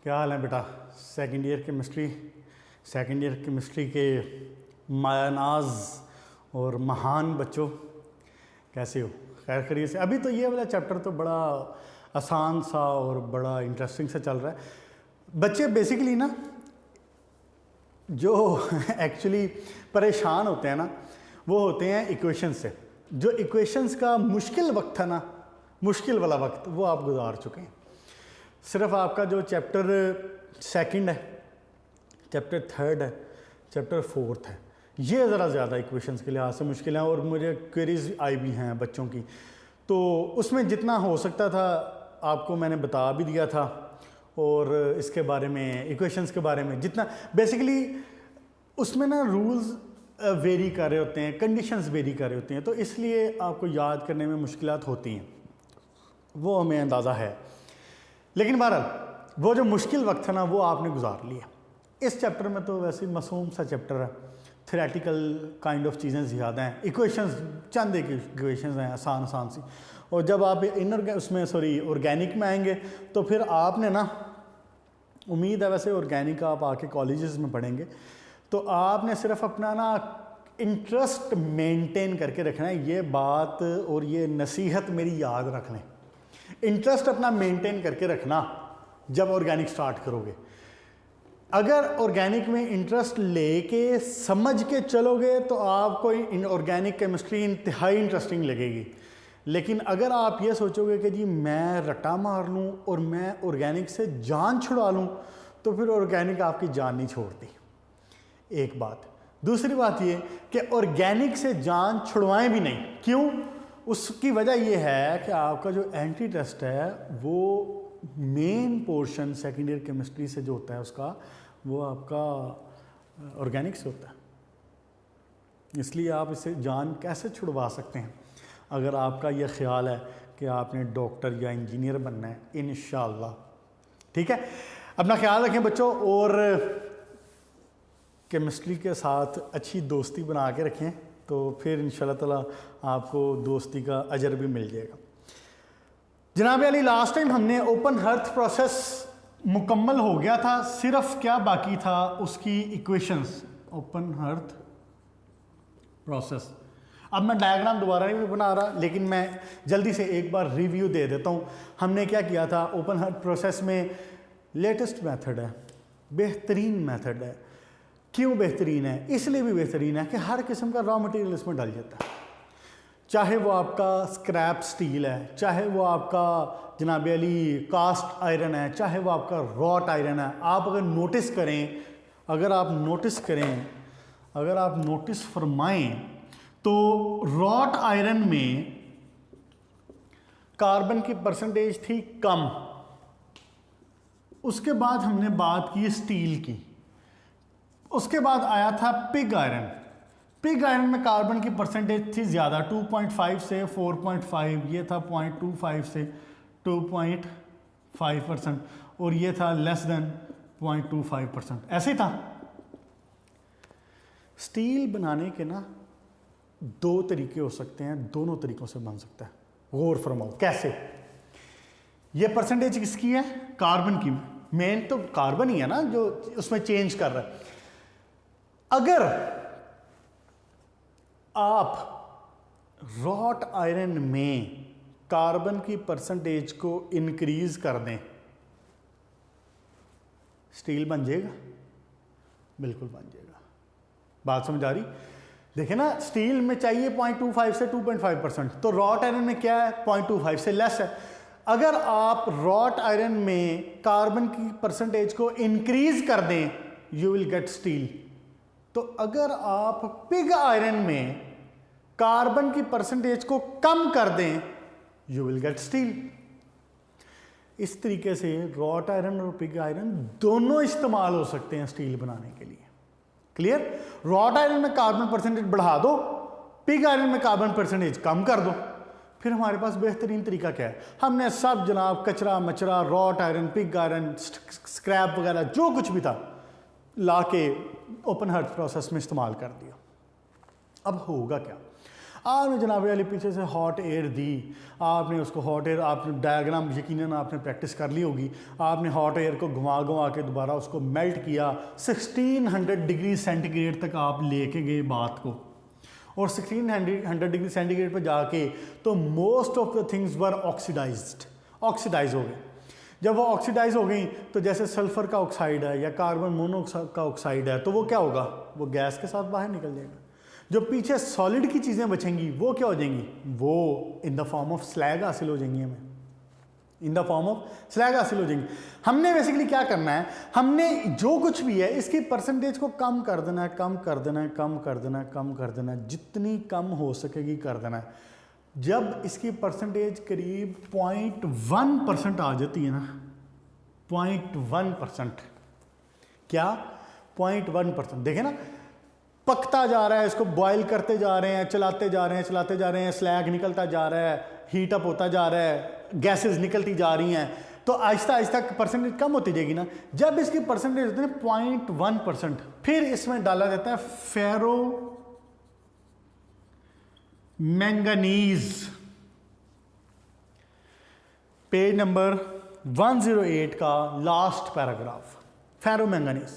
क्या हाल है बेटा? सेकंड ईयर केमिस्ट्री के मायानाज और महान बच्चों, कैसे हो? खैर खैरियत से? अभी तो ये वाला चैप्टर तो बड़ा आसान सा और बड़ा इंटरेस्टिंग सा चल रहा है। बच्चे बेसिकली ना जो एक्चुअली परेशान होते हैं ना, वो होते हैं इक्वेशंस से। जो इक्वेशंस का मुश्किल वक्त था ना, मुश्किल वाला वक्त, वो आप गुजार चुके हैं। सिर्फ आपका जो चैप्टर सेकंड है, चैप्टर थर्ड है, चैप्टर फोर्थ है, ये ज़रा ज़्यादा इक्वेशंस के लिहाज से मुश्किल है। और मुझे क्वेरीज आई भी हैं बच्चों की, तो उसमें जितना हो सकता था आपको मैंने बता भी दिया था। और इसके बारे में, इक्वेशंस के बारे में जितना बेसिकली उसमें ना रूल्स वेरी कर रहे होते हैं, कंडीशंस वेरी कर रहे होते हैं, तो इसलिए आपको याद करने में मुश्किलात होती हैं, वो हमें अंदाज़ा है। लेकिन बहरहाल वो जो मुश्किल वक्त है ना, वो आपने गुजार लिया। इस चैप्टर में तो वैसे मासूम सा चैप्टर है, थ्योरेटिकल काइंड ऑफ चीज़ें ज़्यादा हैं, इक्वेशंस चंद एक इक्वेशंस हैं आसान आसान सी। और जब आप ऑर्गेनिक में आएंगे तो फिर आपने ना, उम्मीद है वैसे ऑर्गेनिक आप आके कॉलेजेस में पढ़ेंगे, तो आपने सिर्फ अपना ना इंटरेस्ट मेंटेन करके रखना है। ये बात और ये नसीहत मेरी याद रख लें, इंटरेस्ट अपना मेंटेन करके रखना जब ऑर्गेनिक स्टार्ट करोगे। अगर ऑर्गेनिक में इंटरेस्ट लेके समझ के चलोगे तो आपको ऑर्गेनिक केमिस्ट्री इंतहाई इंटरेस्टिंग लगेगी। लेकिन अगर आप ये सोचोगे कि जी मैं रट्टा मार लूँ और मैं ऑर्गेनिक से जान छुड़ा लूँ, तो फिर ऑर्गेनिक आपकी जान नहीं छोड़ती। एक बात। दूसरी बात ये कि ऑर्गेनिक से जान छुड़वाएं भी नहीं। क्यों? उसकी वजह यह है कि आपका जो एंट्री टेस्ट है वो main portion second year chemistry से जो होता है उसका, वो आपका ऑर्गेनिक से होता है। इसलिए आप इसे जान कैसे छुड़वा सकते हैं? अगर आपका यह ख्याल है कि आपने डॉक्टर या इंजीनियर बनना है, इंशाअल्लाह। ठीक है, अपना ख्याल रखें बच्चों, और केमिस्ट्री के साथ अच्छी दोस्ती बना के रखें, तो फिर इंशाअल्लाह ताला आपको दोस्ती का अजर भी मिल जाएगा। जनाब अली, लास्ट टाइम हमने ओपन हर्थ प्रोसेस मुकम्मल हो गया था, सिर्फ क्या बाकी था? उसकी इक्वेशंस। ओपन हर्थ प्रोसेस, अब मैं डायग्राम दोबारा नहीं बना रहा, लेकिन मैं जल्दी से एक बार रिव्यू दे देता हूँ। हमने क्या किया था? ओपन हर्थ प्रोसेस में लेटेस्ट मेथड है, बेहतरीन मेथड है। क्यों बेहतरीन है? इसलिए भी बेहतरीन है कि हर किस्म का रॉ मटेरियल इसमें डल जाता है। चाहे वो आपका स्क्रैप स्टील है, चाहे वो आपका जनाब अली कास्ट आयरन है, चाहे वो आपका रॉट आयरन है। आप अगर नोटिस करें, अगर आप नोटिस फरमाएं तो रॉट आयरन में कार्बन की परसेंटेज थी कम। उसके बाद हमने बात की स्टील की। उसके बाद आया था पिग आयरन। पिग आयरन में कार्बन की परसेंटेज थी ज़्यादा, 2.5 से 4.5, ये था 0.25 से 2.5%, और ये था लेस देन 0.25%, ऐसे ही था। स्टील बनाने के ना दो तरीके हो सकते हैं, दोनों तरीकों से बन सकता है। गौर फरमाओ कैसे। ये परसेंटेज किसकी है? कार्बन की। मेन तो कार्बन ही है ना जो उसमें चेंज कर रहा है। अगर आप रॉट आयरन में कार्बन की परसेंटेज को इंक्रीज कर दें, स्टील बन जाएगा? बिल्कुल बन जाएगा। बात समझ आ रही? देखिए ना, स्टील में चाहिए 0.25 से 2.5%, तो रॉट आयरन में क्या है? 0.25 से लेस है। अगर आप रॉट आयरन में कार्बन की परसेंटेज को इंक्रीज कर दें, यू विल गेट स्टील। तो अगर आप पिग आयरन में कार्बन की परसेंटेज को कम कर दें, यू विल गेट स्टील। इस तरीके से रॉट आयरन और पिग आयरन दोनों इस्तेमाल हो सकते हैं स्टील बनाने के लिए। क्लियर? रॉट आयरन में कार्बन परसेंटेज बढ़ा दो, पिग आयरन में कार्बन परसेंटेज कम कर दो, फिर हमारे पास बेहतरीन तरीका क्या है? हमने सब जनाब कचरा मचरा, wrought iron, pig iron, scrap वगैरह जो कुछ भी था, ला के ओपन हर्थ प्रोसेस में इस्तेमाल कर दिया। अब होगा क्या? आपने जनाब वाली पीछे से हॉट एयर दी, आपने उसको हॉट एयर, आपने डायग्राम यकीनन आपने प्रैक्टिस कर ली होगी, आपने हॉट एयर को घुमा घुमा के दोबारा उसको मेल्ट किया, 1600 डिग्री सेंटीग्रेड तक आप लेके गए बात को, और 1600 डिग्री सेंटीग्रेड पर जाके तो most of the things were oxidise हो गए। जब वो ऑक्सीडाइज हो गई तो जैसे सल्फ़र का ऑक्साइड है या कार्बन मोनोऑक्साइड का ऑक्साइड है, तो वो क्या होगा, वो गैस के साथ बाहर निकल जाएगा। जो पीछे सॉलिड की चीज़ें बचेंगी वो क्या हो जाएंगी, वो in the form of slag हासिल हो जाएंगी, हमें in the form of slag हासिल हो जाएंगी। हमने बेसिकली क्या करना है, हमने जो कुछ भी है इसकी परसेंटेज को कम कर देना है, कम कर देना है, कम कर देना है, कम कर देना है, जितनी कम हो सकेगी कर देना है। जब इसकी परसेंटेज करीब 0.1% आ जाती है ना, 0.1%, क्या 0.1%, देखें ना, पकता जा रहा है, इसको बॉयल करते जा रहे हैं, चलाते जा रहे हैं, चलाते जा रहे हैं, स्लैग निकलता जा रहा है, हीट अप होता जा रहा है, गैसेस निकलती जा रही हैं, तो आहिस्ता आहिस्ता परसेंटेज कम होती जाएगी ना। जब इसकी परसेंटेज होती है 0.1%, फिर इसमें डाला जाता है फेरो मैंगनीज। पेज नंबर 108 का लास्ट पैराग्राफ, फेरो मैंगनीज।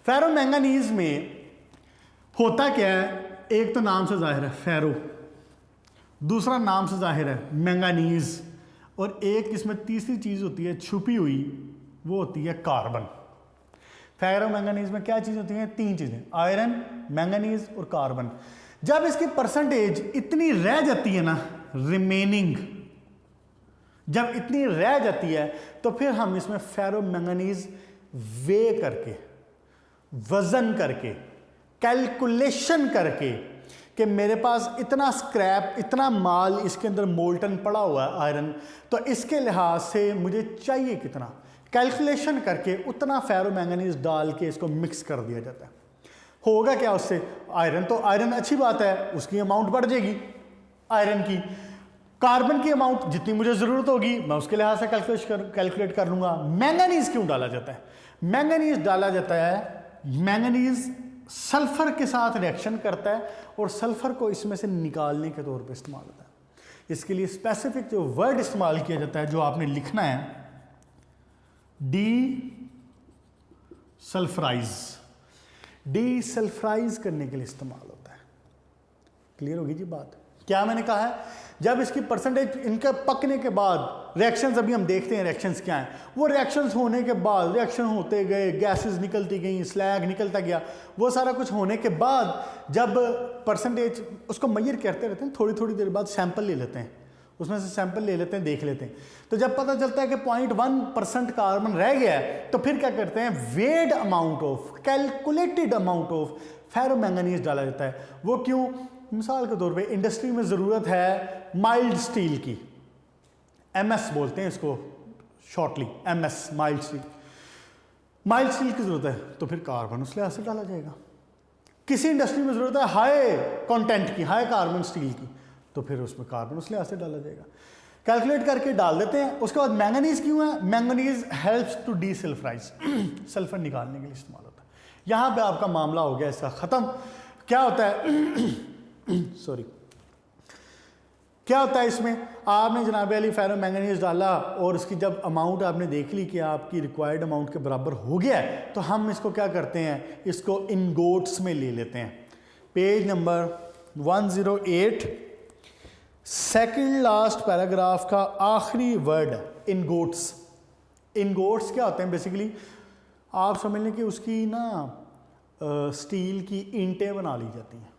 फेरो मैंगनीज में होता क्या है, एक तो नाम से जाहिर है फेरो, दूसरा नाम से जाहिर है मैंगनीज, और एक इसमें तीसरी चीज़ होती है छुपी हुई, वो होती है कार्बन। फेरो मैंगनीज में क्या चीज़ होती है, तीन चीज़ें, आयरन, मैंगनीज और कार्बन। जब इसकी परसेंटेज इतनी रह जाती है ना, रिमेनिंग जब इतनी रह जाती है, तो फिर हम इसमें फेरो मैंगनीज वे करके, वजन करके, कैलकुलेशन करके कि मेरे पास इतना स्क्रैप, इतना माल इसके अंदर मोल्टन पड़ा हुआ है आयरन, तो इसके लिहाज से मुझे चाहिए कितना, कैलकुलेशन करके उतना फेरो मैंगनीज डाल के इसको मिक्स कर दिया जाता है। होगा क्या उससे, आयरन, तो आयरन अच्छी बात है, उसकी अमाउंट बढ़ जाएगी आयरन की। कार्बन की अमाउंट जितनी मुझे ज़रूरत होगी मैं उसके लिहाज से कैलकुलेट कर लूँगा। मैंगनीज क्यों डाला जाता है, मैंगनीज डाला जाता है, मैंगनीज सल्फर के साथ रिएक्शन करता है और सल्फर को इसमें से निकालने के तौर पे इस्तेमाल होता है। इसके लिए स्पेसिफिक जो वर्ड इस्तेमाल किया जाता है, जो आपने लिखना है, डी सल्फराइज करने के लिए इस्तेमाल होता है। क्लियर होगी जी बात, क्या मैंने कहा है, जब इसकी परसेंटेज इनके पकने के बाद, रिएक्शंस अभी हम देखते हैं रिएक्शंस क्या हैं, वो रिएक्शंस होने के बाद, रिएक्शन होते गए, गैसेस निकलती गई, स्लैग निकलता गया, वो सारा कुछ होने के बाद जब परसेंटेज उसको मेजर करते रहते हैं, थोड़ी थोड़ी देर बाद सैंपल ले लेते हैं, उसमें से सैंपल ले लेते हैं, देख लेते हैं, तो जब पता चलता है कि 0.1% कार्बन रह गया है, तो फिर क्या करते हैं, weighed amount of, calculated amount of ferro manganese डाला जाता है। वो क्यों, मिसाल के तौर पे इंडस्ट्री में ज़रूरत है माइल्ड स्टील की, एमएस बोलते हैं इसको shortly, MS mild steel, mild steel की ज़रूरत है, तो फिर कार्बन उस लिहाज से डाला जाएगा। किसी इंडस्ट्री में ज़रूरत है हाई कंटेंट की, हाई कार्बन स्टील की, तो फिर उसमें कार्बन उस लिहाज से डाला जाएगा। कैलकुलेट करके डाल देते हैं। उसके बाद मैंगनीज क्यों है, मैंगनीज हेल्प्स टू डीसल्फराइज, सल्फर निकालने के लिए इस्तेमाल होता है। यहाँ पे आपका मामला हो गया इसका ख़त्म। क्या होता है सॉरी, क्या होता है इसमें, आपने जनाब अली फेरो मैंगनीज डाला और इसकी जब अमाउंट आपने देख ली कि आपकी रिक्वायर्ड अमाउंट के बराबर हो गया है, तो हम इसको क्या करते हैं, इसको इनगोट्स में ले लेते हैं। Page number 108 second last paragraph का आखिरी वर्ड है इनगोट्स। इनगोट्स क्या होते हैं, बेसिकली आप समझ लें कि उसकी ना स्टील की ईंटें बना ली जाती हैं,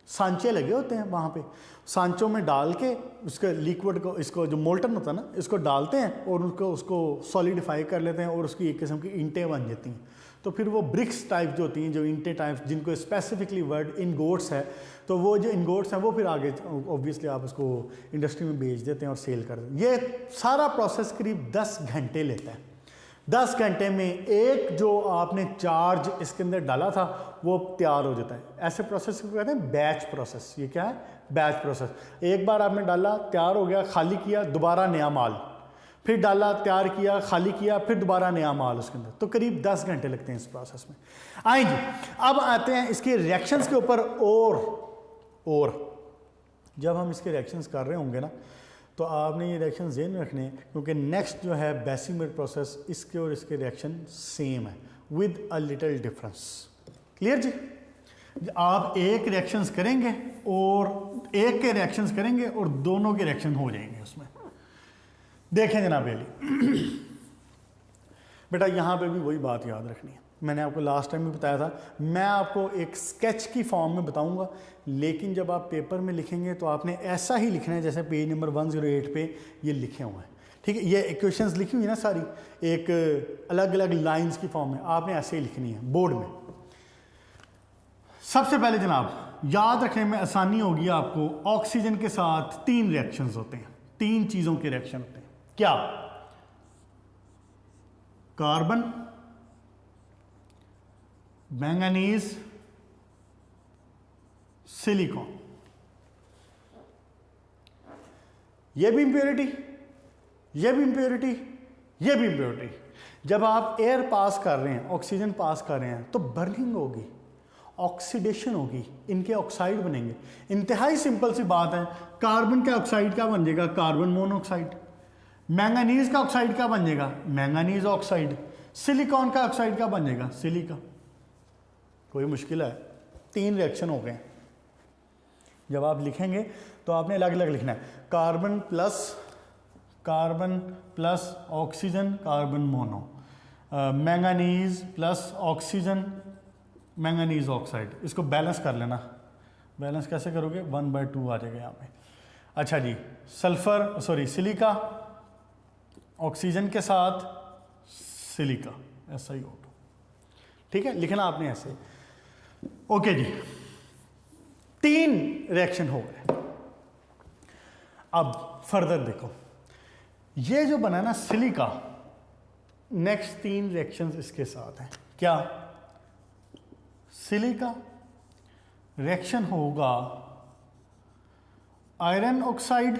सांचे लगे होते हैं वहाँ पे, सांचों में डाल के उसके लिक्विड को, इसको जो मोल्टन होता है ना, इसको डालते हैं और उसको सॉलिडिफाई कर लेते हैं और उसकी एक किस्म की ईंटें बन जाती हैं। तो फिर वो ब्रिक्स टाइप जो होती हैं, जो ईंटें टाइप, जिनको स्पेसिफिकली वर्ड इनगोट्स है, तो वो जो इनगोट्स हैं वो फिर आगे ऑब्वियसली आप उसको इंडस्ट्री में बेच देते हैं और सेल कर देते हैं। ये सारा प्रोसेस करीब 10 घंटे लेता है। 10 घंटे में एक जो आपने चार्ज इसके अंदर डाला था वो तैयार हो जाता है। ऐसे प्रोसेस को कहते हैं बैच प्रोसेस। ये क्या है, बैच प्रोसेस। एक बार आपने डाला, तैयार हो गया, खाली किया, दोबारा नया माल, फिर डाला, तैयार किया, खाली किया, फिर दोबारा नया माल उसके अंदर। तो करीब 10 घंटे लगते हैं इस प्रोसेस में। आइए अब आते हैं इसके रिएक्शंस के ऊपर। और जब हम इसके रिएक्शंस कर रहे होंगे ना, तो आपने ये रिएक्शन ज़हन में रखने हैं, क्योंकि नेक्स्ट जो है बेसिमर प्रोसेस, इसके और इसके रिएक्शन सेम है with a little difference. Clear ji? आप एक रिएक्शंस करेंगे और एक के रिएक्शंस करेंगे और दोनों के रिएक्शन हो जाएंगे उसमें। देखें जनाब अली, बेटा यहाँ पे भी वही बात याद रखनी है। मैंने आपको लास्ट टाइम भी बताया था, मैं आपको एक स्केच की फॉर्म में बताऊंगा, लेकिन जब आप पेपर में लिखेंगे तो आपने ऐसा ही लिखना है जैसे पेज नंबर 108 पे ये लिखे हुए हैं। ठीक है, ये इक्वेशंस लिखी हुई ना सारी, एक अलग अलग लाइंस की फॉर्म में, आपने ऐसे ही लिखनी है बोर्ड में। सबसे पहले जनाब याद रखने में आसानी होगी आपको, ऑक्सीजन के साथ 3 रिएक्शंस होते हैं, 3 चीज़ों के रिएक्शन होते हैं। क्या? Carbon, manganese, silicon. ये भी इंप्योरिटी, ये भी इंप्योरिटी, ये भी इंप्योरिटी। जब आप एयर पास कर रहे हैं, ऑक्सीजन पास कर रहे हैं, तो बर्निंग होगी, ऑक्सीडेशन होगी, इनके ऑक्साइड बनेंगे। इंतहाई सिंपल सी बात है, कार्बन का ऑक्साइड क्या बन जाएगा? Carbon monoxide. मैंगनीज का ऑक्साइड क्या बन जाएगा? Manganese oxide. सिलिकॉन का ऑक्साइड क्या बन जाएगा? सिलिका। कोई मुश्किल है? 3 रिएक्शन हो गए। जब आप लिखेंगे तो आपने अलग अलग लिखना है, carbon plus oxygen, carbon mono, manganese plus oxygen, manganese oxide. इसको बैलेंस कर लेना। बैलेंस कैसे करोगे? 1/2 आ जाएगा यहाँ पे। अच्छा जी, सल्फर सॉरी सिलिका, ऑक्सीजन के साथ सिलिका, ऐसा ही होगा। ठीक है, लिखना आपने ऐसे। ओके जी, 3 रिएक्शन हो गए। अब फर्दर देखो, ये जो बना ना सिलिका, नेक्स्ट 3 रिएक्शंस इसके साथ हैं। क्या? सिलिका रिएक्शन होगा iron oxide,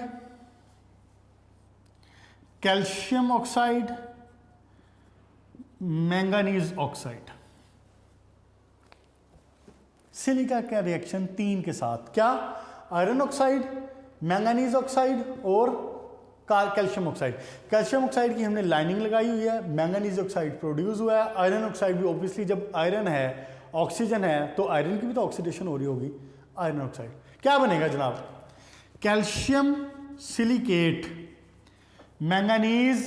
calcium oxide, manganese oxide. Silica का रिएक्शन 3 के साथ। क्या? आयरन ऑक्साइड, मैंगनीज ऑक्साइड और कैल्शियम ऑक्साइड। कैल्शियम ऑक्साइड की हमने लाइनिंग लगाई हुई है, मैंगनीज ऑक्साइड प्रोड्यूस हुआ है, आयरन ऑक्साइड भी ऑब्वियसली, जब आयरन है, ऑक्सीजन है, तो आयरन की भी तो ऑक्सीडेशन हो रही होगी, आयरन ऑक्साइड। क्या बनेगा जनाब? Calcium silicate, manganese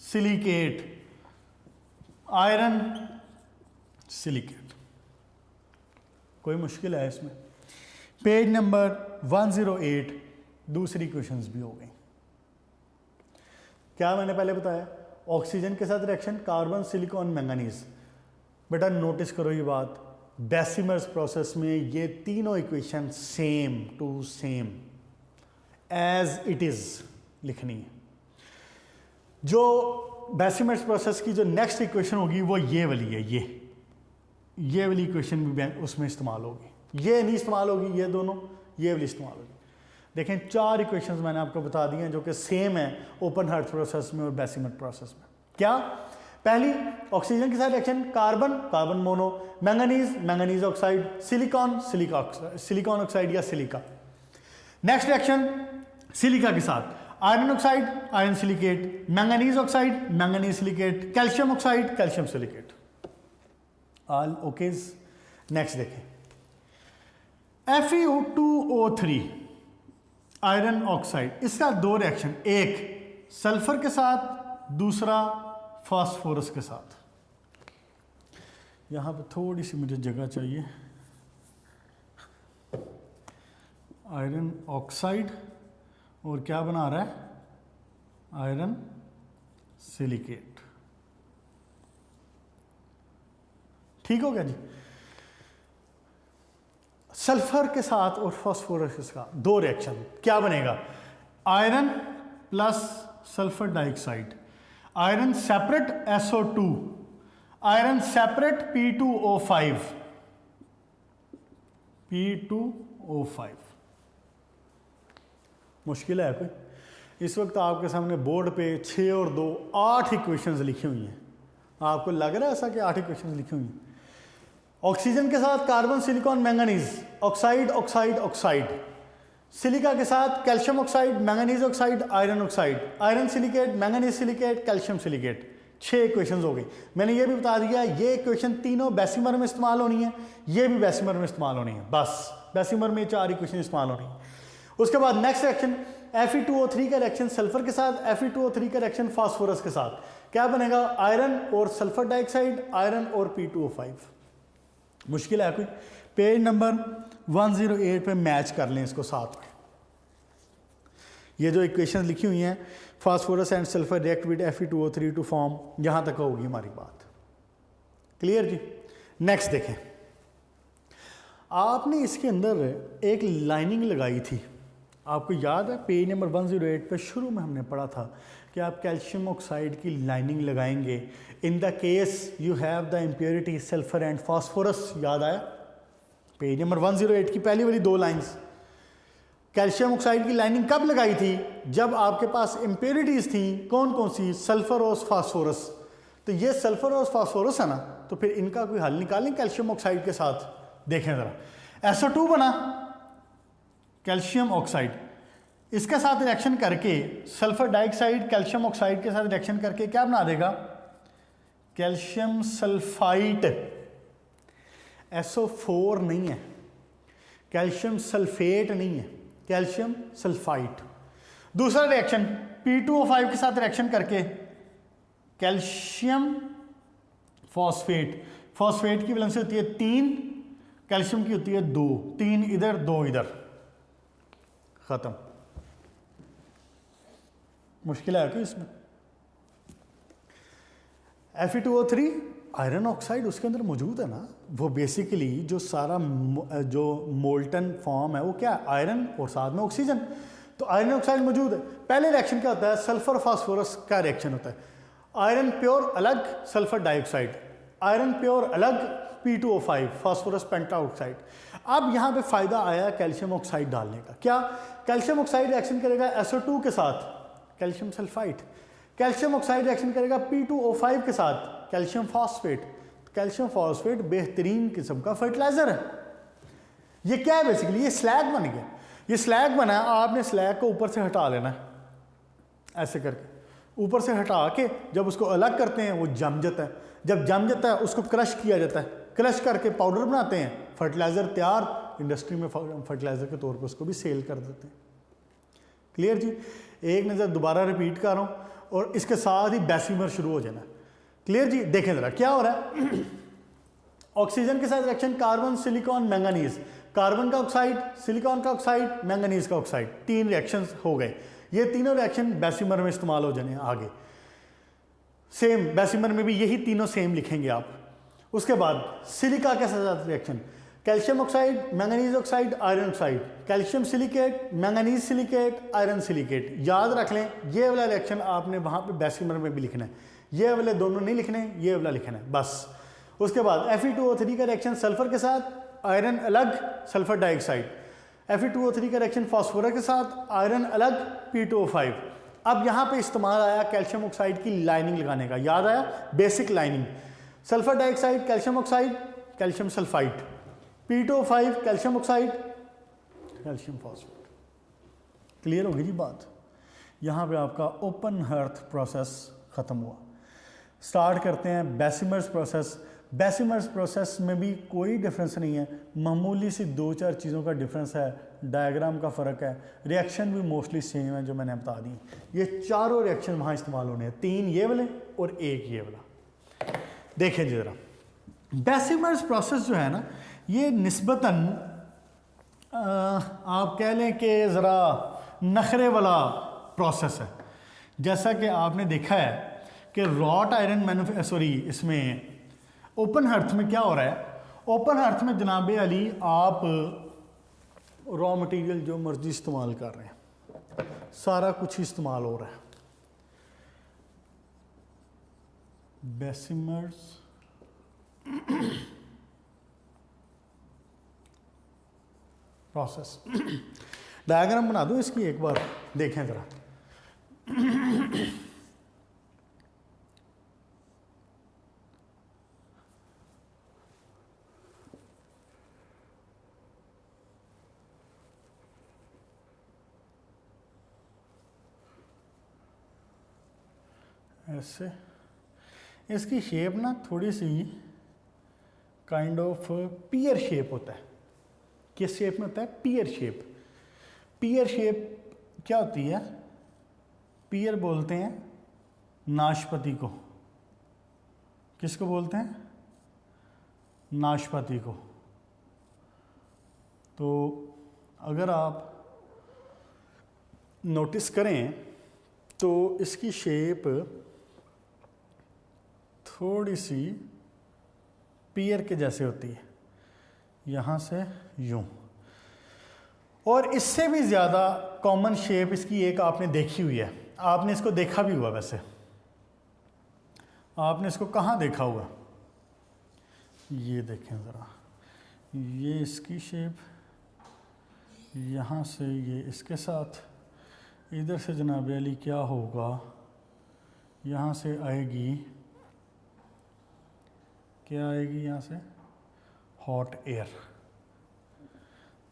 silicate, iron silicate. कोई मुश्किल है इसमें? पेज नंबर 108 दूसरी क्वेश्चंस भी हो गई। क्या मैंने पहले बताया? ऑक्सीजन के साथ रिएक्शन, कार्बन, सिलिकॉन, मैंगनीज। बेटा नोटिस करो ये बात, बेसिमर्स प्रोसेस में ये तीनों equation same to same as it is लिखनी है। जो बेसिमर्स प्रोसेस की जो नेक्स्ट इक्वेशन होगी वो ये वाली है, ये वाली इक्वेशन भी उसमें इस्तेमाल होगी, ये नहीं इस्तेमाल होगी, ये दोनों, ये वाली इस्तेमाल होगी। देखें 4 इक्वेशंस मैंने आपको बता दी हैं जो कि सेम है ओपन हार्ट प्रोसेस में और बेसिमर प्रोसेस में। क्या? पहली, ऑक्सीजन के साथ reaction, carbon, carbon mono, manganese, manganese oxide, silicon, silicon oxide या सिलिका। नेक्स्ट रिएक्शन सिलिका के साथ iron oxide, iron silicate, manganese oxide, manganese silicate, calcium oxide, calcium silicate. All okays. Next देखें, FeO2O3 iron oxide, इसका 2 reaction, एक sulphur के साथ, दूसरा phosphorus के साथ। यहां पर थोड़ी सी मुझे जगह चाहिए। आयरन ऑक्साइड और क्या बना रहा है? Iron silicate. ठीक हो गया जी? सल्फर के साथ और फास्फोरस का 2 रिएक्शन, क्या बनेगा? Iron plus sulphur dioxide, iron separate SO2, iron separate P2O5, P2O5। मुश्किल है कोई? इस वक्त आपके सामने बोर्ड पे 6 और 2 8 इक्वेशंस लिखी हुई हैं। आपको लग रहा है ऐसा कि 8 इक्वेशंस लिखी हुई हैं? ऑक्सीजन के साथ carbon, silicon, manganese, oxide oxide oxide, silica के साथ calcium oxide, manganese oxide, iron oxide, iron silicate, manganese silicate, calcium silicate. 6 equations हो गई। मैंने ये भी बता दिया ये इक्वेशन तीनों बेसिमर में इस्तेमाल होनी है, ये भी बेसिमर में इस्तेमाल होनी है। बस बेसिमर में 4 इक्वेशन इस्तेमाल होनी है। उसके बाद नेक्स्ट रिएक्शन Fe2O3 का रिएक्शन सल्फर के साथ, Fe2O3 का रिएक्शन फास्फोरस के साथ, क्या बनेगा? आयरन और सल्फर डाइऑक्साइड, आयरन और P2O5। मुश्किल है कोई? पेज नंबर 108 पे मैच कर लें इसको साथ में। ये जो इक्वेशन लिखी हुई हैं, phosphorus and sulphur react with Fe2O3 to form, यहां तक होगी हमारी बात। क्लियर जी? नेक्स्ट देखें, आपने इसके अंदर एक लाइनिंग लगाई थी, आपको याद है पेज नंबर 108 पे शुरू में हमने पढ़ा था कि आप कैल्शियम ऑक्साइड की लाइनिंग लगाएंगे in the case you have the impurity sulphur and phosphorus. याद आया? पेज नंबर 108 की पहली वाली 2 लाइंस। कैल्शियम ऑक्साइड की लाइनिंग कब लगाई थी? जब आपके पास इम्प्योरिटीज थी। कौन कौन सी? सल्फर और फास्फोरस। तो ये सल्फर और फास्फोरस है ना, तो फिर इनका कोई हल निकालें कैल्शियम ऑक्साइड के साथ। देखें ज़रा, SO2 बना कैल्शियम ऑक्साइड, इसके साथ रिएक्शन करके सल्फर डाइऑक्साइड कैल्शियम ऑक्साइड के साथ रिएक्शन करके क्या बना देगा? Calcium sulphite. SO4 नहीं है, कैल्शियम सल्फेट नहीं है, कैल्शियम सल्फाइट। दूसरा रिएक्शन P2O5 के साथ रिएक्शन करके कैल्शियम फॉस्फेट। फॉस्फेट की वैलेंसी होती है 3, कैल्शियम की होती है 2, 3 इधर 2 इधर, खत्म। मुश्किल है कि इसमें? Fe2O3 आयरन ऑक्साइड उसके अंदर मौजूद है ना, वो बेसिकली जो सारा जो मोल्टन फॉर्म है वो क्या है? आयरन और साथ में ऑक्सीजन। तो आयरन ऑक्साइड मौजूद है। पहले रिएक्शन क्या होता है? सल्फर फास्फोरस का रिएक्शन होता है। आयरन प्योर अलग, सल्फर डाइऑक्साइड, आयरन प्योर अलग, P2O5 फास्फोरस पेंटाऑक्साइड। अब यहाँ पे फायदा आया कैल्शियम ऑक्साइड डालने का। क्या? कैल्शियम ऑक्साइड रिएक्शन करेगा SO2 के साथ calcium sulphite, calcium oxide reaction करेगा P2O5 के साथ कैल्शियम फॉस्फेट। कैल्शियम फॉस्फेट बेहतरीन किस्म का फर्टिलाइजर है। ये क्या है? बेसिकली ये स्लैग बन गया। ये स्लैग बना है, आपने स्लैग को ऊपर से हटा लेना है, ऐसे करके ऊपर से हटा के जब उसको अलग करते हैं वो जम जाता है। जब जम जाता है उसको क्रश किया जाता है, क्रश करके पाउडर बनाते हैं, फर्टिलाइजर तैयार, इंडस्ट्री में फर्टिलाइजर के तौर पर उसको भी सेल कर देते हैं। क्लियर जी? एक नज़र दोबारा रिपीट कर रहा हूँ और इसके साथ ही बेसिमर शुरू हो जाना। क्लियर जी? देखें ज़रा क्या हो रहा है। ऑक्सीजन के साथ reaction carbon silicon manganese, carbon का ऑक्साइड, सिलिकॉन का ऑक्साइड, मैंगनीज का ऑक्साइड, 3 रिएक्शंस हो गए। ये तीनों रिएक्शन बेसिमर में इस्तेमाल हो जाने आगे। सेम बेसिमर में भी यही तीनों सेम लिखेंगे आप। उसके बाद सिलिका के साथ reaction calcium oxide, manganese oxide, iron oxide, calcium silicate, manganese silicate, iron silicate. याद रख लें ये वाला रिएक्शन आपने वहाँ पे बेसिमर में भी लिखना है, ये वाले दोनों नहीं लिखने, ये वाला लिखना है बस। उसके बाद Fe2O3 का रिएक्शन सल्फर के साथ, आयरन अलग, सल्फर डाइऑक्साइड। Fe2O3 का रिएक्शन फास्फोरस के साथ, आयरन अलग, P2O5। अब यहाँ पे इस्तेमाल आया कैल्शियम ऑक्साइड की लाइनिंग लगाने का। याद आया? Basic lining, sulphur dioxide, calcium oxide, calcium sulphide, P2O5 calcium oxide, calcium phosphate. Clear होगी जी बात? यहाँ पे आपका ओपन हर्थ प्रोसेस ख़त्म हुआ। स्टार्ट करते हैं बेसिमर्स प्रोसेस। बेसिमर्स प्रोसेस में भी कोई डिफरेंस नहीं है, मामूली सी 2-4 चीज़ों का डिफरेंस है, डायग्राम का फ़र्क है, रिएक्शन भी मोस्टली सेम है जो मैंने बता दी। ये चारों रिएक्शन वहाँ इस्तेमाल होने हैं, 3 ये वाले और 1 ये वाला। देखें जी ज़रा, बेसिमर्स प्रोसेस जो है ना ये निस्बतन आप कह लें कि ज़रा नखरे वाला प्रोसेस है। जैसा कि आपने देखा है कि रॉट आयरन इसमें ओपन हर्थ में क्या हो रहा है? ओपन हर्थ में जनाब अली आप रॉ मटेरियल जो मर्जी इस्तेमाल कर रहे हैं, सारा कुछ इस्तेमाल हो रहा है। बेसिमर्स प्रोसेस डायग्राम बना दूं इसकी, एक बार देखें ज़रा। ऐसे। इसकी शेप ना थोड़ी सी काइंड ऑफ पियर शेप होता है। किस शेप में होता है? पियर शेप। पियर शेप क्या होती है? पियर बोलते हैं नाशपाती को। किसको बोलते हैं? नाशपाती को। तो अगर आप नोटिस करें तो इसकी शेप थोड़ी सी पियर के जैसे होती है, यहाँ से यूं। और इससे भी ज़्यादा कॉमन शेप इसकी एक आपने देखी हुई है, आपने इसको देखा भी हुआ। वैसे आपने इसको कहाँ देखा हुआ? ये देखें ज़रा, ये इसकी शेप, यहाँ से ये इसके साथ, इधर से जनाब अली क्या होगा, यहाँ से आएगी, क्या आएगी यहाँ से? Hot air.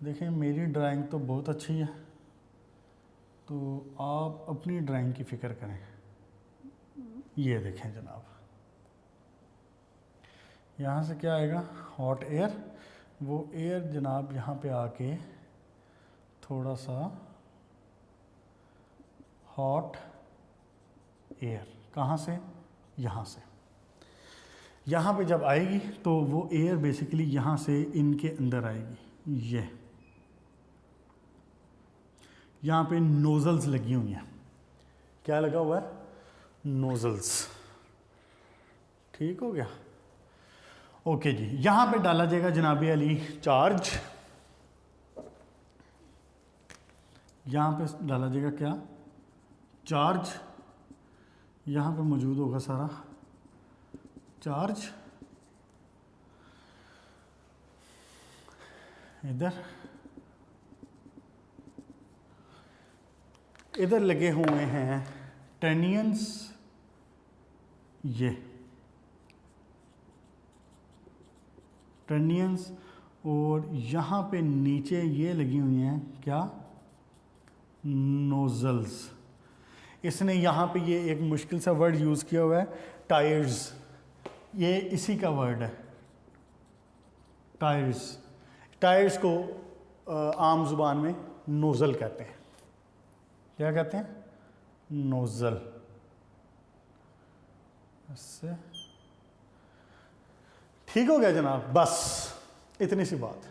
देखें मेरी ड्राइंग तो बहुत अच्छी है, तो आप अपनी ड्राइंग की फ़िक्र करें। ये देखें जनाब, यहाँ से क्या आएगा? Hot air. वो एयर जनाब यहाँ पे आके थोड़ा सा हॉट एयर, कहाँ से? यहाँ से। यहाँ पे जब आएगी तो वो एयर बेसिकली यहाँ से इनके अंदर आएगी। ये यहाँ पे नोज़ल्स लगी हुई हैं। क्या लगा हुआ है? नोज़ल्स। ठीक हो गया? ओके जी। यहाँ पे डाला जाएगा जनाब अली चार्ज। यहाँ पे डाला जाएगा क्या? चार्ज। यहाँ पे मौजूद होगा सारा चार्ज। इधर लगे हुए हैं टेनियंस। ये टेनियंस। और यहाँ पे नीचे ये लगी हुई हैं क्या? नोज़ल्स। इसने यहाँ पे ये एक मुश्किल सा वर्ड यूज़ किया हुआ है, टायर्स। ये इसी का वर्ड है, टायर्स। टायर्स को आम जुबान में नोज़ल कहते हैं। क्या कहते हैं? नोज़ल। इससे ठीक हो गया जनाब। बस इतनी सी बात।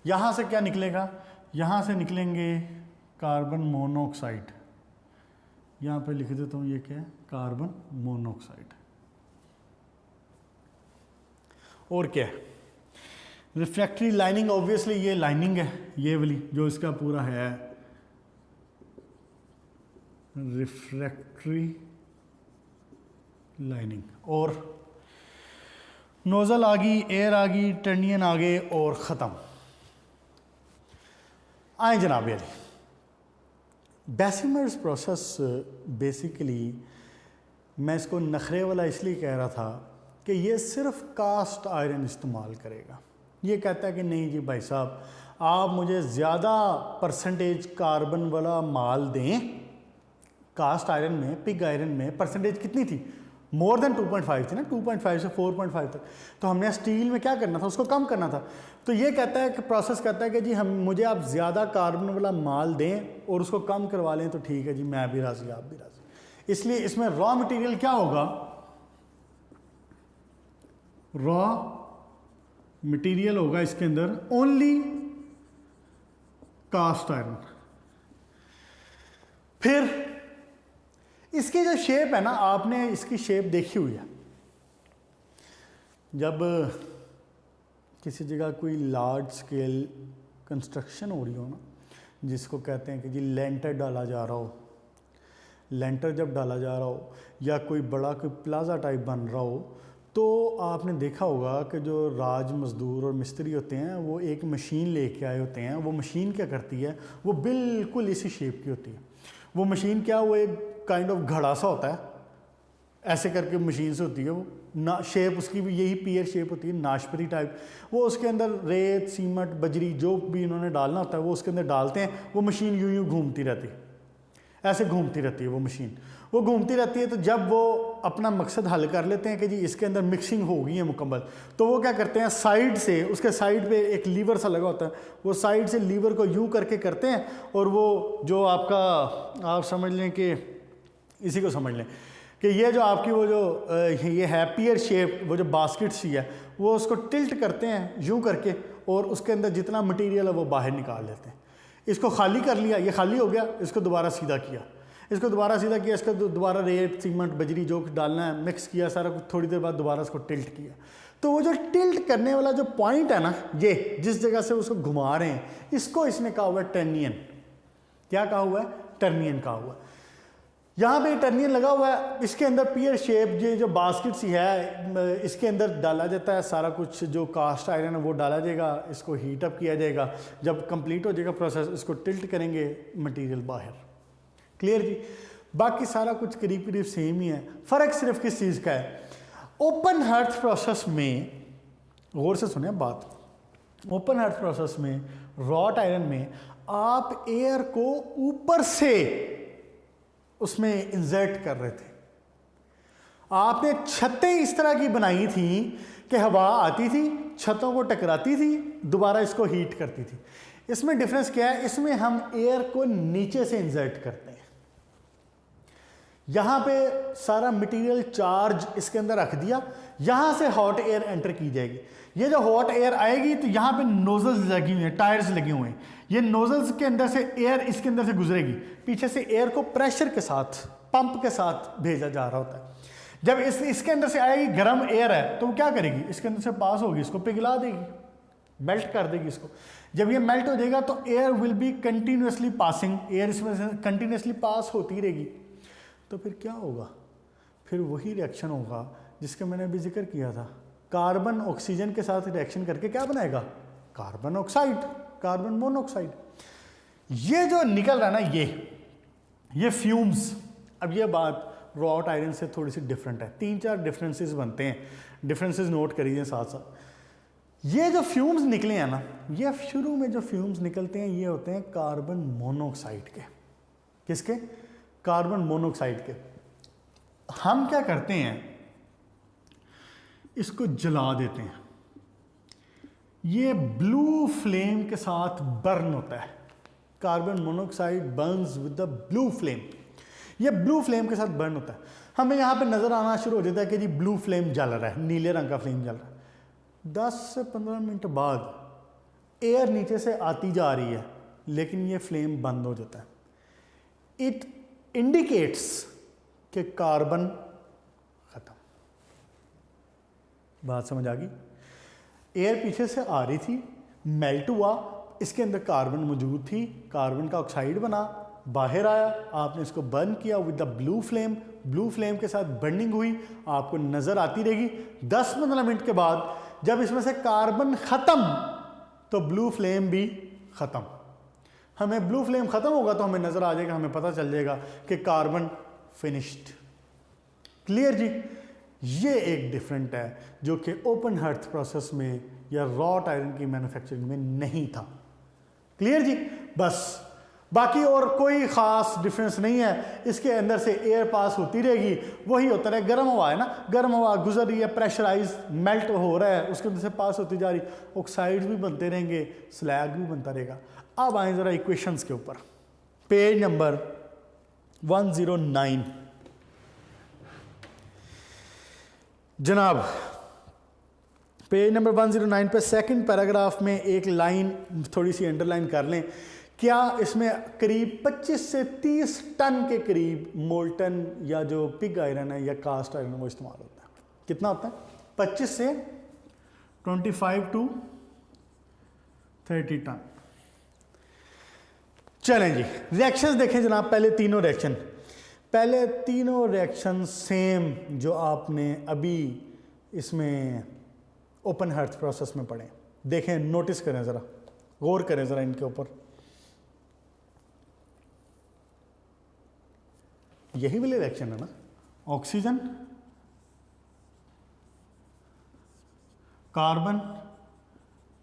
यहाँ से क्या निकलेगा? यहाँ से निकलेंगे कार्बन मोनोऑक्साइड। यहाँ पे लिख देता हूँ, ये क्या है? Carbon monoxide. और क्या है? Refractory lining. ऑब्वियसली ये लाइनिंग है, ये वाली जो इसका पूरा है, रिफ्रैक्टरी लाइनिंग। और नोज़ल आ गई, एयर आ गई, टर्नियन आ गए और ख़त्म। आए जनाब अली, बेसिमर्स प्रोसेस बेसिकली मैं इसको नखरे वाला इसलिए कह रहा था कि ये सिर्फ कास्ट आयरन इस्तेमाल करेगा। ये कहता है कि नहीं जी भाई साहब, आप मुझे ज़्यादा परसेंटेज कार्बन वाला माल दें। कास्ट आयरन में, पिग आयरन में परसेंटेज कितनी थी? मोर देन 2.5 थी ना, 2.5 से 4.5 तक। तो हमने स्टील में क्या करना था? उसको कम करना था। तो ये कहता है कि प्रोसेस कहता है कि जी मुझे आप ज़्यादा कार्बन वाला माल दें और उसको कम करवा लें तो ठीक है जी, मैं भी राज़ी, आप भी राज़ी। इसलिए इसमें रॉ मटेरियल क्या होगा? रॉ मटेरियल होगा इसके अंदर ओनली कास्ट आयरन। फिर इसकी जो शेप है ना, आपने इसकी शेप देखी हुई है। जब किसी जगह कोई लार्ज स्केल कंस्ट्रक्शन हो रही हो ना, जिसको कहते हैं कि जी लेंटर डाला जा रहा हो, लेंटर जब डाला जा रहा हो या कोई बड़ा कोई प्लाजा टाइप बन रहा हो, तो आपने देखा होगा कि जो राज मज़दूर और मिस्त्री होते हैं वो एक मशीन लेके आए होते हैं। वो मशीन क्या करती है? वो बिल्कुल इसी शेप की होती है। वो मशीन क्या, वो एक काइंड ऑफ घड़ा सा होता है, ऐसे करके मशीन से होती है वो ना। शेप उसकी भी यही पियर शेप होती है, नाशपती टाइप। वो उसके अंदर रेत, सीमेंट, बजरी जो भी इन्होंने डालना होता है वो उसके अंदर डालते हैं। वो मशीन यूं यूं घूमती रहती है। ऐसे घूमती रहती है वो मशीन, वो घूमती रहती है। तो जब वो अपना मकसद हल कर लेते हैं कि जी इसके अंदर मिक्सिंग हो गई है मुकम्मल, तो वो क्या करते हैं, साइड से, उसके साइड पे एक लीवर सा लगा होता है, वो साइड से लीवर को यूं करके करते हैं, और वो जो आपका, आप समझ लें कि इसी को समझ लें कि ये जो आपकी वो जो ये है पियर शेप, वो जो बास्केट सी है, वो उसको टिल्ट करते हैं यूं करके, और उसके अंदर जितना मटेरियल है वो बाहर निकाल लेते हैं। इसको खाली कर लिया, ये खाली हो गया, इसको दोबारा सीधा किया, इसको दोबारा सीधा किया, इसको दोबारा रेत सीमेंट बजरी जो डालना है मिक्स किया सारा कुछ, थोड़ी देर बाद दोबारा इसको टिल्ट किया। तो वो जो टिल्ट करने वाला जो पॉइंट है ना, ये जिस जगह से उसको घुमा रहे हैं, इसको इसने कहा हुआ है टर्नियन। क्या कहा हुआ है? टर्नियन कहा हुआ है। यहाँ पे टर्नियन लगा हुआ है, इसके अंदर पियर शेप ये जो बास्केट सी है, इसके अंदर डाला जाता है सारा कुछ, जो कास्ट आयरन है वो डाला जाएगा, इसको हीट अप किया जाएगा, जब कंप्लीट हो जाएगा प्रोसेस इसको टिल्ट करेंगे, मटेरियल बाहर। क्लियर जी? बाकी सारा कुछ करीब करीब सेम ही है, फ़र्क सिर्फ किस चीज़ का है। ओपन हर्थ प्रोसेस में, गौर से सुने बात, ओपन हर्थ प्रोसेस में रॉट आयरन में आप एयर को ऊपर से उसमें इंसर्ट कर रहे थे। आपने छतें इस तरह की बनाई थी कि हवा आती थी, छतों को टकराती थी, दोबारा इसको हीट करती थी। इसमें डिफरेंस क्या है? इसमें हम एयर को नीचे से इंसर्ट करते हैं। यहां पे सारा मटेरियल चार्ज इसके अंदर रख दिया, यहां से हॉट एयर एंटर की जाएगी। ये जो हॉट एयर आएगी तो यहां पे नोजल्स लगी हुई हैं, टायर्स लगे हुए हैं, ये नोजल्स के अंदर से एयर इसके अंदर से गुजरेगी, पीछे से एयर को प्रेशर के साथ, पंप के साथ भेजा जा रहा होता है। जब इसके अंदर से आएगी, गर्म एयर है, तो वो क्या करेगी? इसके अंदर से पास होगी, इसको पिघला देगी, मेल्ट कर देगी इसको। जब ये मेल्ट हो जाएगा तो air will be continuously passing, air इसमें से कंटिन्यूसली पास होती रहेगी। तो फिर क्या होगा? फिर वही रिएक्शन होगा जिसका मैंने अभी जिक्र किया था, कार्बन ऑक्सीजन के साथ रिएक्शन करके क्या बनाएगा? Carbon oxide, carbon monoxide. ये जो निकल रहा है ना, ये फ्यूम्स, अब ये बात रॉट आयरन से थोड़ी सी डिफरेंट है, 3-4 डिफरेंसेस बनते हैं, डिफरेंसेस नोट करिए साथ साथ। ये जो फ्यूम्स निकले हैं ना, ये शुरू में जो फ्यूम्स निकलते हैं ये होते हैं कार्बन मोनोऑक्साइड के। किसके? कार्बन मोनोऑक्साइड के। हम क्या करते हैं, इसको जला देते हैं, ये ब्लू फ्लेम के साथ बर्न होता है। Carbon monoxide burns with the blue flame, ये ब्लू फ्लेम के साथ बर्न होता है। हमें यहाँ पे नज़र आना शुरू हो जाता है कि जी ब्लू फ्लेम जल रहा है, नीले रंग का फ्लेम जल रहा है। 10 से 15 मिनट बाद एयर नीचे से आती जा रही है, लेकिन ये फ्लेम बंद हो जाता है। इट इंडिकेट्स कि कार्बन खत्म। बात समझ आ गई? एयर पीछे से आ रही थी, मेल्ट हुआ, इसके अंदर कार्बन मौजूद थी, कार्बन का ऑक्साइड बना, बाहर आया, आपने इसको बर्न किया with the blue flame, blue flame के साथ बर्निंग हुई, आपको नजर आती रहेगी। 10-15 मिनट के बाद जब इसमें से कार्बन खत्म तो ब्लू फ्लेम भी खत्म। हमें ब्लू फ्लेम खत्म होगा तो हमें नजर आ जाएगा, हमें पता चल जाएगा कि कार्बन फिनिश्ड। क्लियर जी? ये एक डिफरेंट है जो कि ओपन हर्थ प्रोसेस में या रॉट आयरन की मैन्युफैक्चरिंग में नहीं था। क्लियर जी? बस बाकी और कोई ख़ास डिफरेंस नहीं है। इसके अंदर से एयर पास होती रहेगी, वही होता रहे। गर्म हवा है ना, गर्म हवा गुजर रही है, प्रेशराइज मेल्ट हो रहा है, उसके अंदर से पास होती जा रही, ऑक्साइड्स भी बनते रहेंगे, स्लैग भी बनता रहेगा। अब आए ज़रा इक्वेशंस के ऊपर, पेज नंबर 109। जनाब पेज नंबर 109 पे सेकंड पैराग्राफ में एक लाइन थोड़ी सी अंडरलाइन कर लें। क्या इसमें करीब 25 से 30 टन के करीब मोल्टन या जो पिग आयरन है या कास्ट आयरन वो इस्तेमाल होता है? कितना होता है? 25 से 25 to 30 टन। चलें जी, रिएक्शंस देखें जनाब। पहले तीनों रिएक्शन सेम जो आपने अभी इसमें ओपन हर्थ प्रोसेस में पढ़े। देखें, नोटिस करें ज़रा, गौर करें ज़रा इनके ऊपर। यही वाली रिएक्शन है ना, oxygen, carbon,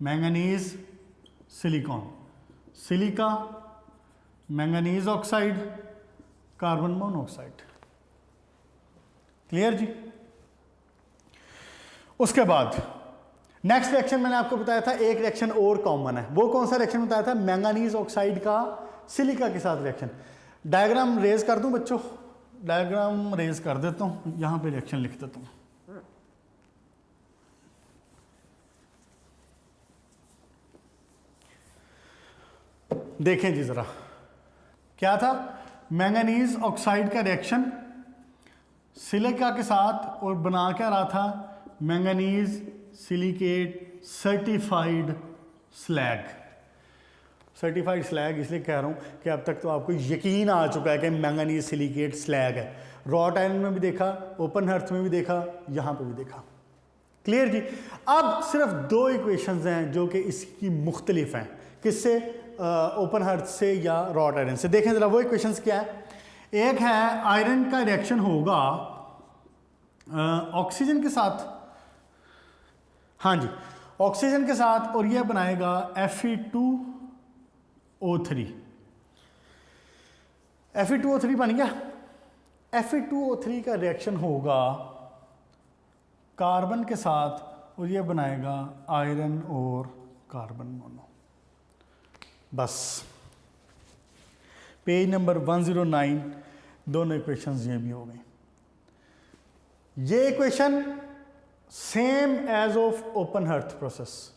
manganese, silicon, silica, manganese oxide, carbon monoxide. Clear ji. उसके बाद नेक्स्ट रिएक्शन मैंने आपको बताया था, एक रिएक्शन और कॉमन है। वो कौन सा रिएक्शन बताया था? मैंगानीज ऑक्साइड का सिलिका के साथ रिएक्शन। डायग्राम रेज कर दूं बच्चों? डायग्राम रेज कर देता हूं, यहां पे रिएक्शन लिख देता हूं। देखें जी जरा, क्या था? मैंगनीज ऑक्साइड का रिएक्शन सिलिका के साथ, और बना क्या रहा था? Manganese silicate certified slag. Certified slag इसलिए कह रहा हूं कि अब तक तो आपको यकीन आ चुका है कि मैंगनीज सिलिकेट स्लैग है। रॉट आयरन में भी देखा, ओपन हर्थ में भी देखा, यहां पे भी देखा। क्लियर जी। अब सिर्फ दो इक्वेशंस हैं जो कि इसकी मुख्तलिफ हैं। किससे? ओपन हर्थ से या रॉट आयरन से। देखें जरा वो इक्वेशंस क्या है। एक है आयरन का रिएक्शन होगा ऑक्सीजन के साथ, हाँ जी, ऑक्सीजन के साथ, और यह बनाएगा Fe2O3। Fe2O3 बन गया। Fe2O3 का रिएक्शन होगा कार्बन के साथ, और यह बनाएगा आयरन और कार्बन मोनो। बस पेज नंबर 109 दोनों इक्वेशंस ये भी हो गई। ये equation same as of open hearth process,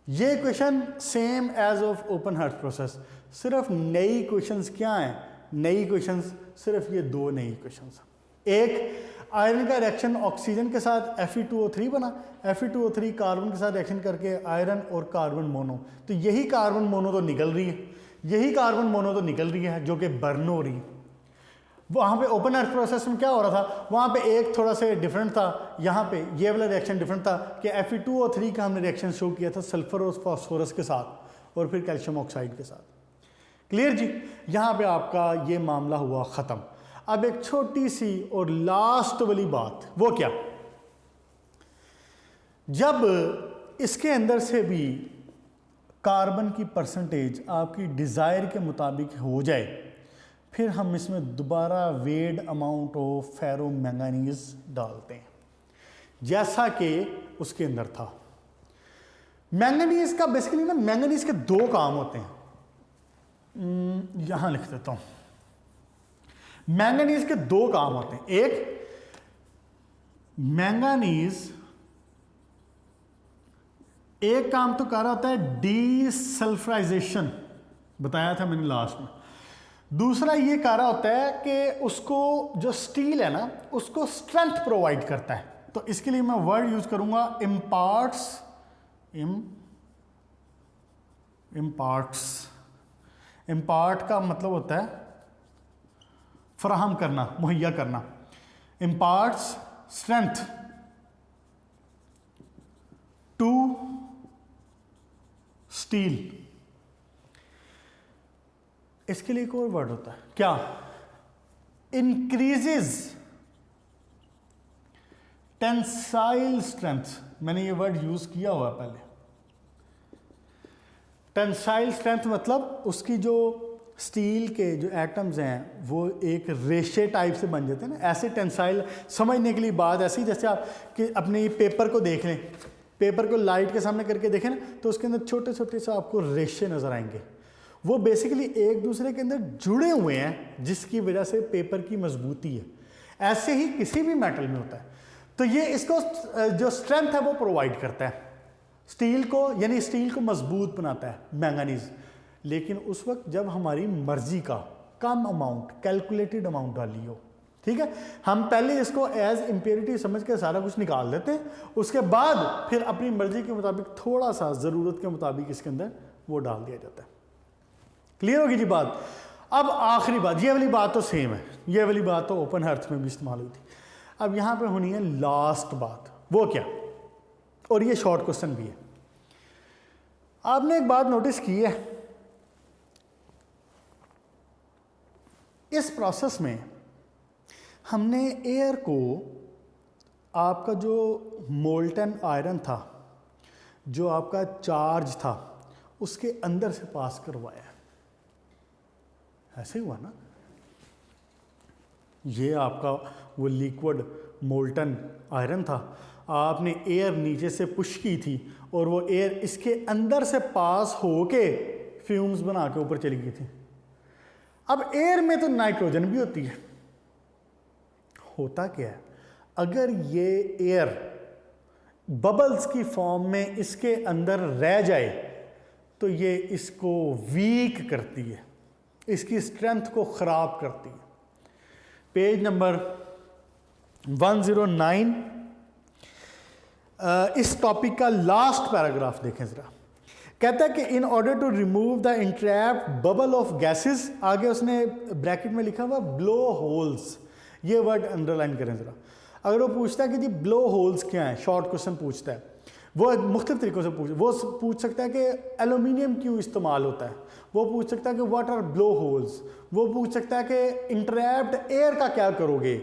ये equation same as of open hearth process. सिर्फ नई इक्वेशंस क्या हैं? नई इक्वेशंस सिर्फ ये दो नई इक्वेशंस। एक आयरन का रिएक्शन ऑक्सीजन के साथ Fe2O3 बना, Fe2O3 कार्बन के साथ रिएक्शन करके आयरन और कार्बन मोनो। तो यही कार्बन मोनो तो निकल रही है, यही कार्बन मोनो तो निकल रही है जो कि बर्न हो रही है। वहाँ पे ओपन अर्थ प्रोसेस में क्या हो रहा था? वहाँ पे एक थोड़ा सा डिफरेंट था, यहाँ पे ये वाला रिएक्शन डिफरेंट था कि Fe2O3 का हमने रिएक्शन शो किया था सल्फर और फास्फोरस के साथ और फिर कैल्शियम ऑक्साइड के साथ। क्लियर जी। यहाँ पे आपका ये मामला हुआ ख़त्म। अब एक छोटी सी और लास्ट वाली बात, वो क्या? जब इसके अंदर से भी कार्बन की परसेंटेज आपकी डिज़ायर के मुताबिक हो जाए, फिर हम इसमें दोबारा वेड अमाउंट ऑफ फेरो मैंगनीज डालते हैं जैसा कि उसके अंदर था। मैंगनीज का बेसिकली ना, मैंगनीज के दो काम होते हैं, यहां लिख देता हूं। मैंगनीज के दो काम होते हैं। एक, मैंगनीज एक काम तो कर रहा होता है डीसल्फराइजेशन, बताया था मैंने लास्ट में। दूसरा ये कर रहा होता है कि उसको जो स्टील है ना, उसको स्ट्रेंथ प्रोवाइड करता है। तो इसके लिए मैं वर्ड यूज करूंगा इम्पार्ट्स। इम्पार्ट का मतलब होता है फराहम करना, मुहैया करना। Imparts strength to steel. इसके लिए एक और वर्ड होता है, क्या? Increases tensile strength. मैंने ये वर्ड यूज किया हुआ पहले। टेंसाइल स्ट्रेंथ मतलब उसकी जो स्टील के जो एटम्स हैं वो एक रेशे टाइप से बन जाते हैं ना, ऐसे टेंसाइल। समझने के लिए बात ऐसी, जैसे आप कि अपने पेपर को देख लें, पेपर को लाइट के सामने करके देखें ना, तो उसके अंदर छोटे छोटे से आपको रेशे नजर आएंगे। वो बेसिकली एक दूसरे के अंदर जुड़े हुए हैं, जिसकी वजह से पेपर की मजबूती है। ऐसे ही किसी भी मेटल में होता है। तो ये इसको जो स्ट्रेंथ है वो प्रोवाइड करता है स्टील को, यानी स्टील को मजबूत बनाता है मैंगनीज। लेकिन उस वक्त जब हमारी मर्जी का कम अमाउंट, कैलकुलेटेड अमाउंट डाली हो, ठीक है, हम पहले इसको एज इम्प्योरिटी समझ के सारा कुछ निकाल देते हैं, उसके बाद फिर अपनी मर्जी के मुताबिक थोड़ा सा ज़रूरत के मुताबिक इसके अंदर वो डाल दिया जाता है। क्लियर होगी जी बात? अब आखिरी बात, ये वाली बात तो सेम है, ये वाली बात तो ओपन हर्थ में भी इस्तेमाल हुई थी। अब यहां पे होनी है लास्ट बात, वो क्या? और ये शॉर्ट क्वेश्चन भी है। आपने एक बात नोटिस की है, इस प्रोसेस में हमने एयर को, आपका जो मोल्टन आयरन था, जो आपका चार्ज था, उसके अंदर से पास करवाया है। ऐसे हुआ ना? ये आपका वो लिक्विड मोल्टन आयरन था, आपने एयर नीचे से पुश की थी और वो एयर इसके अंदर से पास होके फ्यूम्स बना के ऊपर चली गई थी। अब एयर में तो नाइट्रोजन भी होती है। होता क्या है, अगर ये एयर बबल्स की फॉर्म में इसके अंदर रह जाए तो ये इसको वीक करती है, इसकी स्ट्रेंथ को ख़राब करती है। पेज नंबर 109 इस टॉपिक का लास्ट पैराग्राफ देखें ज़रा। कहता है कि in order to remove the entrapped bubble of gases, आगे उसने ब्रैकेट में लिखा हुआ ब्लो होल्स, ये वर्ड अंडरलाइन करें ज़रा। अगर वो पूछता है कि जी ब्लो होल्स क्या है, शॉर्ट क्वेश्चन पूछता है, वो मुख्तलिफ तरीक़ों से वो पूछ सकता है कि एल्यूमिनियम क्यों इस्तेमाल होता है, वो पूछ सकता है कि व्हाट आर ब्लो होल्स, वो पूछ सकता है कि इंट्रैप्ड एयर का क्या करोगे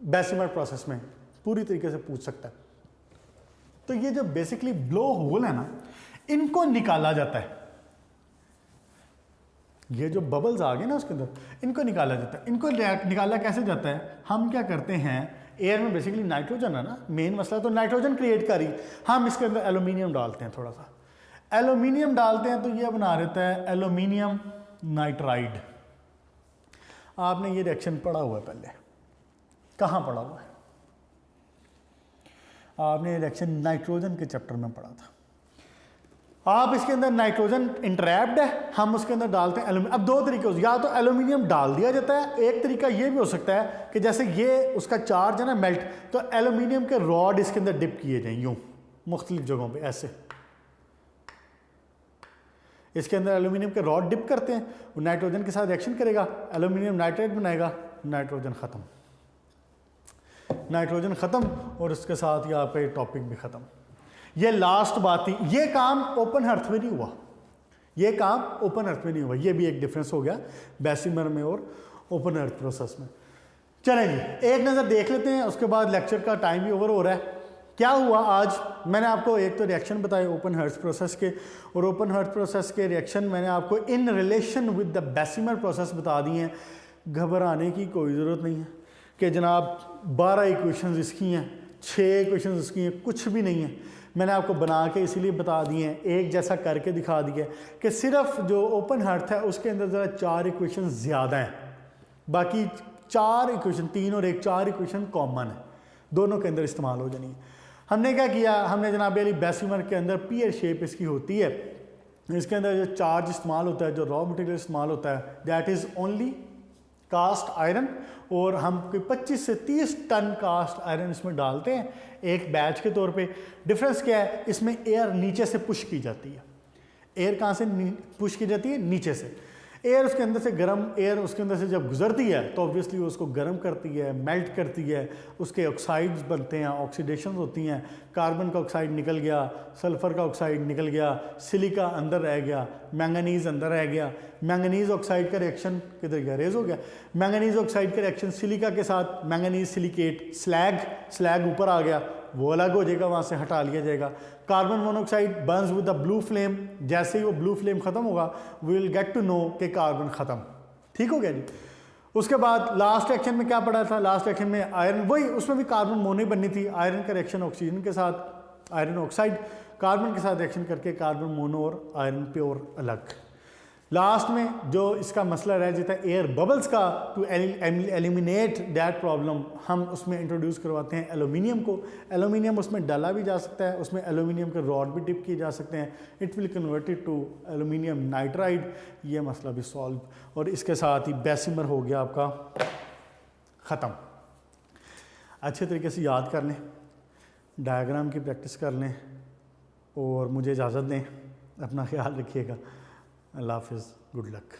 बेसिमर प्रोसेस में, पूरी तरीके से पूछ सकता है। तो ये जो बेसिकली ब्लो होल है ना, इनको निकाला जाता है, ये जो बबल्स आ गए ना उसके अंदर, इनको निकाला जाता है। इनको निकाला कैसे जाता है, हम क्या करते हैं, एयर में बेसिकली नाइट्रोजन है ना, मेन मसला तो नाइट्रोजन क्रिएट करी, हम इसके अंदर एल्यूमिनियम डालते हैं, थोड़ा सा एल्यूमिनियम डालते हैं तो ये बना रहता है एल्यूमिनियम नाइट्राइड। आपने ये रिएक्शन पढ़ा हुआ है पहले, कहाँ पढ़ा हुआ है आपने? ये रिएक्शन नाइट्रोजन के चैप्टर में पढ़ा था। आप इसके अंदर नाइट्रोजन इंट्रैप्ड है, हम उसके अंदर डालते हैं एल्यूमिनियम। अब दो तरीके हो, या तो एल्यूमिनियम डाल दिया जाता है, एक तरीका ये भी हो सकता है कि जैसे ये उसका चार्ज है ना मेल्ट, तो एल्यूमिनियम के रॉड इसके अंदर डिप किए जाएं यूं मुख्तलिफ जगहों पे, ऐसे इसके अंदर एल्यूमिनियम के रॉड डिप करते हैं, वो नाइट्रोजन के साथ रिएक्शन करेगा, एल्यूमिनियम नाइट्रेट बनाएगा, नाइट्रोजन ख़त्म, नाइट्रोजन ख़त्म, और उसके साथ यहाँ पे टॉपिक भी ख़त्म। ये लास्ट बात थी। ये काम ओपन अर्थ में नहीं हुआ, ये काम ओपन अर्थ में नहीं हुआ, ये भी एक डिफरेंस हो गया बेसिमर में और ओपन अर्थ प्रोसेस में। चलें जी, एक नज़र देख लेते हैं, उसके बाद लेक्चर का टाइम भी ओवर हो रहा है। क्या हुआ आज, मैंने आपको एक तो रिएक्शन बताए ओपन हर्ट्ज प्रोसेस के, और ओपन हर्ट्ज प्रोसेस के रिएक्शन मैंने आपको in relation with the Bessemer process बता दिए हैं। घबराने की कोई ज़रूरत नहीं है कि जनाब 12 इक्वेशंस इसकी हैं, 6 इक्वेशंस इसकी हैं, कुछ भी नहीं है। मैंने आपको बना के इसीलिए बता दिए हैं, एक जैसा करके दिखा दिया कि सिर्फ जो ओपन हर्थ है उसके अंदर ज़रा 4 इक्वेशन ज़्यादा हैं, बाकी 4 इक्वेशन, 3 और 1 4 इक्वेशन कॉमन है, दोनों के अंदर इस्तेमाल हो जानी है। हमने क्या किया, हमने जनाब अली बेसिमर के अंदर पीयर शेप इसकी होती है, इसके अंदर जो चार्ज इस्तेमाल होता है, जो रॉ मटेरियल इस्तेमाल होता है, that is only cast iron, और हम कोई 25 से 30 टन कास्ट आयरन इसमें डालते हैं एक बैच के तौर पे। डिफरेंस क्या है, इसमें एयर नीचे से पुश की जाती है। एयर कहाँ से पुश की जाती है? नीचे से। एयर उसके अंदर से गर्म एयर उसके अंदर से जब गुजरती है तो ऑब्वियसली उसको गर्म करती है, मेल्ट करती है, उसके ऑक्साइड्स बनते हैं, ऑक्सीडेशन होती हैं, कार्बन का ऑक्साइड निकल गया, सल्फ़र का ऑक्साइड निकल गया, सिलिका अंदर रह गया, मैंगनीज़ अंदर रह गया। मैंगनीज़ ऑक्साइड का रिएक्शन किधर गया? रेज हो गया। मैंगनीज़ ऑक्साइड का रिएक्शन सिलिका के साथ मैंगनीज़ सिलिकेट, स्लैग ऊपर आ गया, वो अलग हो जाएगा, वहाँ से हटा लिया जाएगा। Carbon monoxide burns with the blue flame, जैसे ही वो ब्लू फ्लेम ख़त्म होगा we will get to know कि कार्बन ख़त्म। ठीक हो गया जी। उसके बाद लास्ट रिएक्शन में क्या पड़ा था? लास्ट रिएक्शन में आयरन, वही उसमें भी कार्बन मोनो बननी थी। आयरन का रिएक्शन ऑक्सीजन के साथ, आयरन ऑक्साइड कार्बन के साथ रिएक्शन करके कार्बन मोनो और आयरन प्योर अलग। लास्ट में जो इसका मसला रह जाता है एयर बबल्स का, टू एलिमिनेट दैट प्रॉब्लम हम उसमें इंट्रोड्यूस करवाते हैं एल्यूमिनियम को। एल्यूमिनियम उसमें डाला भी जा सकता है, उसमें एल्यूमिनियम के रॉड भी डिप किए जा सकते हैं, it will converted to aluminium nitride. ये मसला भी सॉल्व, और इसके साथ ही बेसिमर हो गया आपका ख़त्म। अच्छे तरीके से याद कर लें, डायग्राम की प्रैक्टिस कर लें, और मुझे इजाज़त दें। अपना ख्याल रखिएगा। अल्लाह हाफ़िज़, गुड लक।